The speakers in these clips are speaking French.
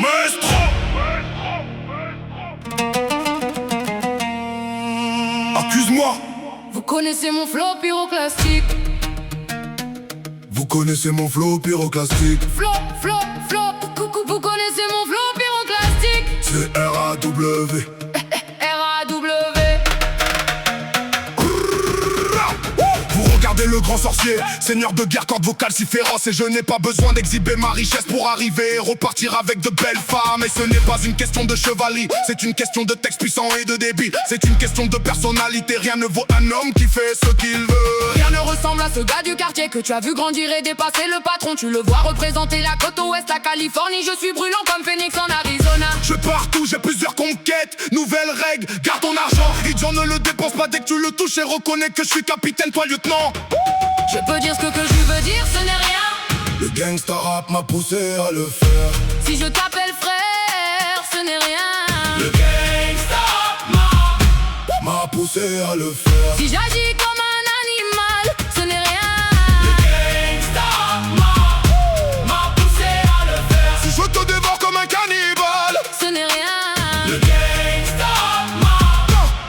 Maestro. Accuse-moi. Vous connaissez mon flow pyroclastique. Vous connaissez mon flow pyroclastique. Flow, flow, flow. Coucou, vous connaissez mon flow pyroclastique. C'est R-A-W. R-A-W. Vous regardez le grand sorcier, seigneur de guerre, cordes vocales si féroce. Et je n'ai pas besoin d'exhiber ma richesse pour arriver et repartir avec de belles femmes. Et ce n'est pas une question de chevalerie, c'est une question de texte puissant et de débit. C'est une question de personnalité, rien ne vaut un homme qui fait ce qu'il veut. Rien ne ressemble à ce gars du quartier que tu as vu grandir et dépasser le patron. Tu le vois représenter la côte ouest, la Californie. Je suis brûlant comme Phoenix en Arizona. Je partout, j'ai plusieurs conquêtes, nouvelles règles, garde ton argent. Idiot, ne le dépense pas dès que tu le touches et reconnais que je suis capitaine, toi lieutenant. Je peux dire ce que je veux dire, ce n'est rien. Le gangsta rap m'a poussé à le faire. Si je t'appelle frère, ce n'est rien. Le gangsta rap m'a poussé à le faire. Si j'agis comme un animal, ce n'est rien. Le gangsta rap m'a poussé à le faire. Si je te dévore comme un cannibale, Ce n'est rien. le gangsta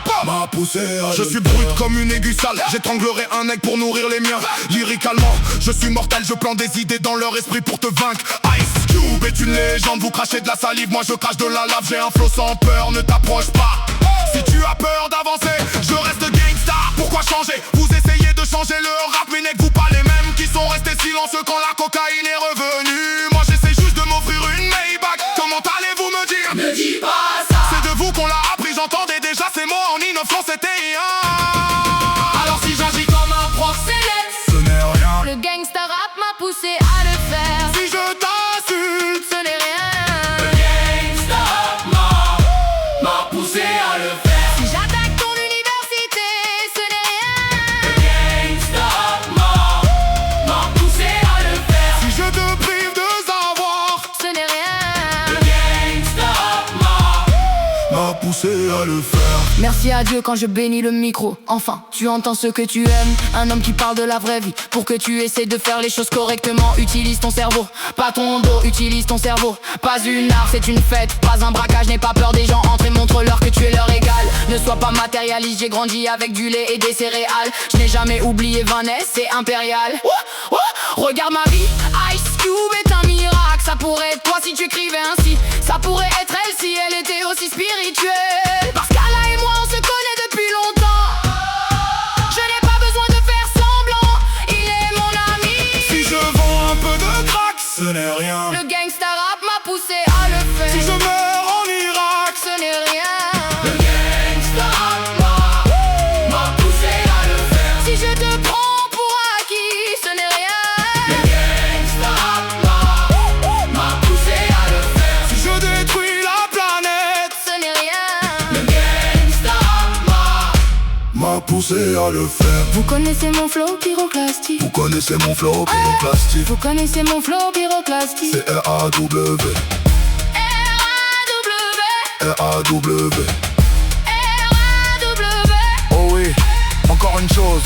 rap m'a poussé à je suis brut comme une aiguille sale. J'étranglerai un aigle pour nourrir les miens. Lyricalement, je suis mortel, je plante des idées dans leur esprit pour te vaincre. Ice Cube est une légende, vous crachez de la salive, moi je crache de la lave. J'ai un flow sans peur, ne t'approche pas. Si tu as peur d'avancer, je reste gangsta. Pourquoi changer? Vous essayez de changer le rap, mais n'êtes-vous pas les mêmes qui sont restés silencieux quand la cocaïne est revenue? Moi j'essaie juste de m'offrir une Maybach. Comment allez-vous me dire? Ne dis pas ça. C'est de vous qu'on l'a appris, j'entendais déjà ces mots en 1961. Alors si j'agis comme un proxénète, Ce n'est rien. le gangsta rap m'a poussé à le faire. Si je t'insulte, Ce n'est rien. gangsta m'a poussé à le faire. Si j'attaque ton université, ce n'est rien. Gangsta m'a poussé à le faire. Si je te prive de savoir, Ce n'est rien. gangsta m'a poussé à le faire. Merci à Dieu quand je bénis le micro. Enfin, tu entends ce que tu aimes. Un homme qui parle de la vraie vie. Pour que tu essaies de faire les choses correctement, utilise ton cerveau, pas ton dos. Utilise ton cerveau, pas une art, c'est une fête. Pas un braquage, n'aie pas peur des gens. Entre et montre-leur que tu es leur égal. Ne sois pas matérialiste, j'ai grandi avec du lait et des céréales. Je n'ai jamais oublié Vanessa, c'est impérial. Regarde ma vie, Ice Cube est un miracle. Ça pourrait être toi si tu écrivais ainsi. Ça pourrait être elle si elle était aussi spirituelle. Parce qu'Allah et moi on se connaît depuis longtemps. Je n'ai pas besoin de faire semblant. Il est mon ami. Si je vends un peu de crack, ce n'est rien. Le gangsta rap m'a poussé à le faire. Si je meurs en Irak, Ce n'est rien. gangsta m'a poussé à le faire. Si je te prends pour acquis, ce n'est rien. Gangsta m'a poussé à le faire. Si je détruis la planète, Ce n'est rien. gangsta m'a poussé à le faire. Vous connaissez mon flow pyroclastique. Vous connaissez mon flow pyroclastique. Vous connaissez mon flow pyroclastique. C'est R-A-W. R-A-W. R-A-W. R-A-W. Oh oui, encore une chose.